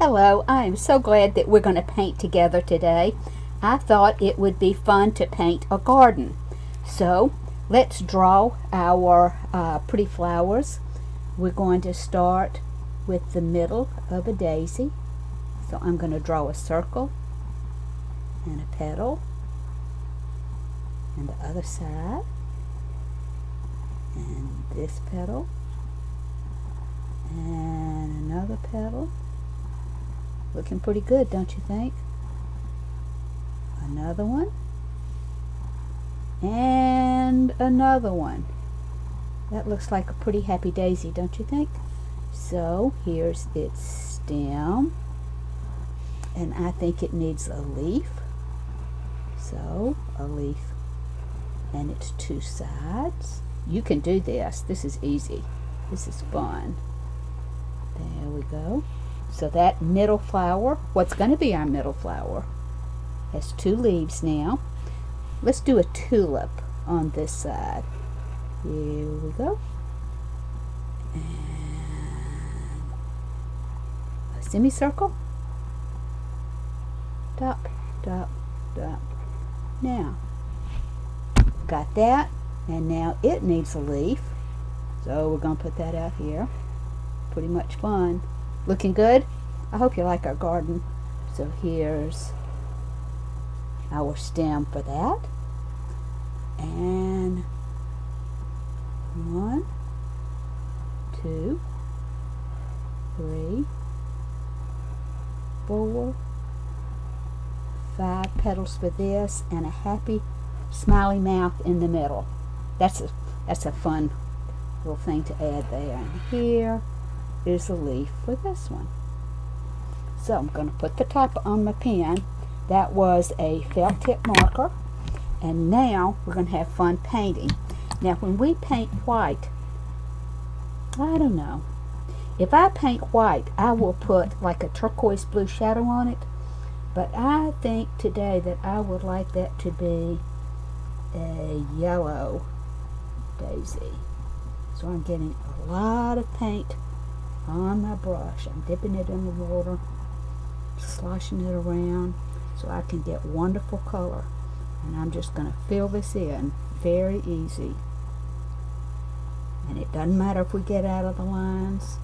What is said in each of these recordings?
Hello, I am so glad that we're going to paint together today. I thought it would be fun to paint a garden. So let's draw our pretty flowers. We're going to start with the middle of a daisy. So I'm going to draw a circle and a petal, and the other side, and this petal, and another petal. Looking pretty good, don't you think? Another one, and another one. That looks like a pretty happy daisy, don't you think? So here's its stem, and I think it needs a leaf. So a leaf and its two sides. You can do this. This is easy. This is fun. There we go. So that middle flower, what's going to be our middle flower, has two leaves now. Let's do a tulip on this side. Here we go. And a semicircle. Dot, dot, dot. Now, got that, and now it needs a leaf. So we're going to put that out here. Pretty much fun. Looking good? I hope you like our garden. So here's our stem for that. And 1, 2, 3, 4, 5 petals for this, and a happy smiley mouth in the middle. That's a fun little thing to add there. And here is a leaf for this one. So I'm going to put the top on my pen. That was a felt tip marker, and now we're going to have fun painting. Now when we paint white, I don't know, if I paint white I will put like a turquoise blue shadow on it, but I think today that I would like that to be a yellow daisy. So I'm getting a lot of paint on my brush. I'm dipping it in the water, sloshing it around so I can get wonderful color. And I'm just going to fill this in very easy. And it doesn't matter if we get out of the lines.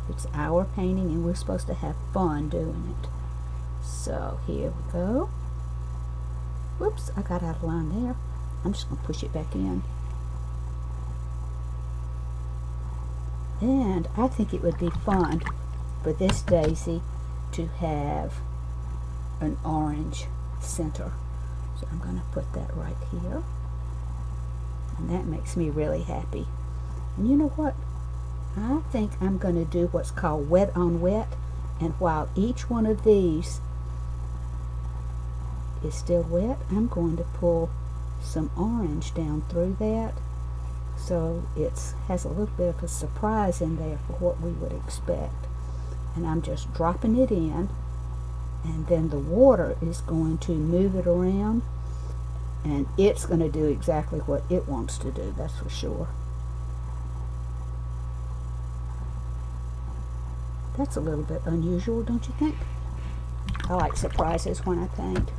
It's our painting and we're supposed to have fun doing it. So here we go. Whoops, I got out of line there. I'm just going to push it back in. And I think it would be fun for this daisy to have an orange center. So I'm going to put that right here. And that makes me really happy. And you know what? I think I'm going to do what's called wet on wet. And while each one of these is still wet, I'm going to pull some orange down through that. So it has a little bit of a surprise in there for what we would expect. And I'm just dropping it in, and then the water is going to move it around, and it's going to do exactly what it wants to do, that's for sure. That's a little bit unusual, don't you think? I like surprises when I paint.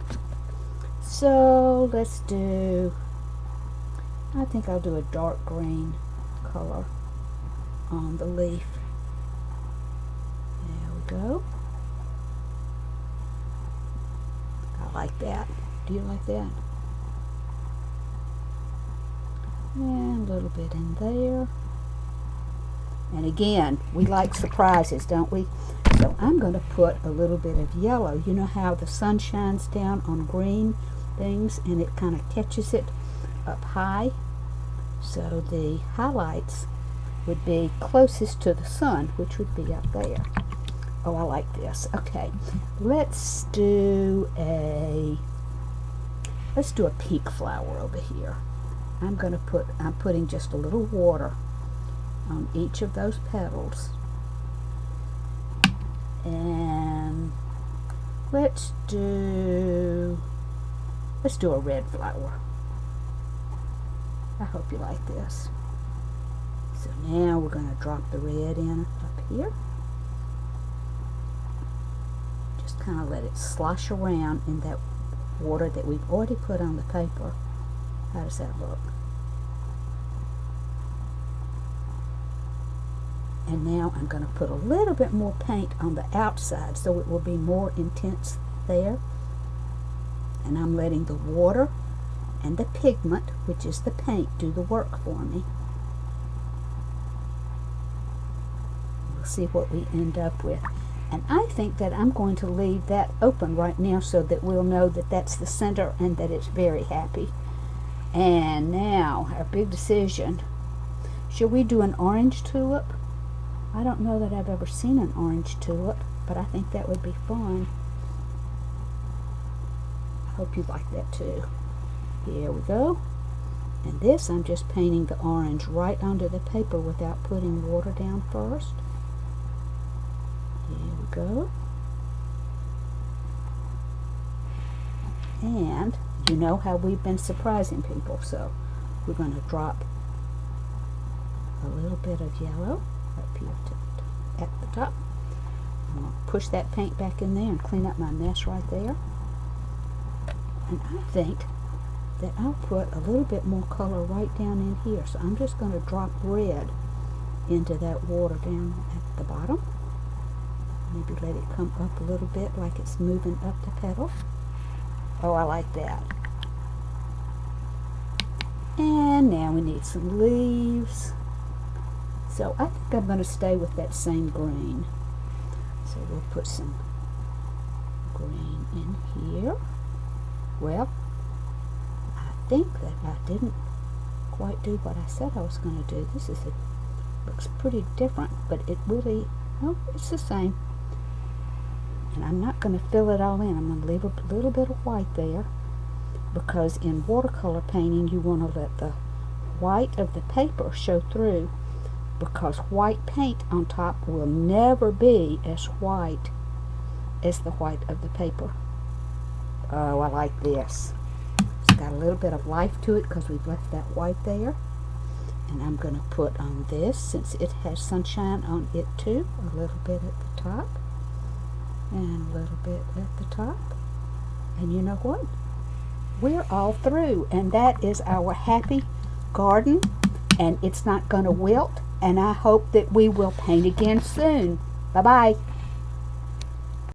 So let's do, I think I'll do a dark green color on the leaf. There we go. I like that. Do you like that? And a little bit in there. And again, we like surprises, don't we? So I'm going to put a little bit of yellow. You know how the sun shines down on green things and it kind of catches it up high? So the highlights would be closest to the sun, which would be up there. Oh, I like this. Okay, let's do a pink flower over here. I'm putting just a little water on each of those petals. And let's do a red flower. I hope you like this. So now we're going to drop the red in up here. kind of let it slosh around in that water that we've already put on the paper. How does that look? And now I'm going to put a little bit more paint on the outside so it will be more intense there. And I'm letting the water and the pigment, which is the paint, do the work for me. We'll see what we end up with. And I think that I'm going to leave that open right now so that we'll know that that's the center and that it's very happy. And now, our big decision. Should we do an orange tulip? I don't know that I've ever seen an orange tulip, but I think that would be fun. I hope you like that too. Here we go. And this, I'm just painting the orange right onto the paper without putting water down first. Here we go. And you know how we've been surprising people, so we're going to drop a little bit of yellow up here at the top. I'm going to push that paint back in there and clean up my mess right there. And I think that I'll put a little bit more color right down in here. So I'm just going to drop red into that water down at the bottom. Maybe let it come up a little bit like it's moving up the petal. Oh, I like that. And now we need some leaves. So I think I'm going to stay with that same green. So we'll put some green in here. Well, I think that I didn't quite do what I said I was going to do. This looks pretty different, but it really, no, it's the same. And I'm not going to fill it all in. I'm going to leave a little bit of white there, because in watercolor painting you want to let the white of the paper show through, because white paint on top will never be as white as the white of the paper. Oh, I like this. It's got a little bit of life to it because we've left that white there. And I'm going to put on this, since it has sunshine on it too, a little bit at the top and a little bit at the top. And you know what? We're all through, and that is our happy garden, and it's not going to wilt, and I hope that we will paint again soon. Bye-bye.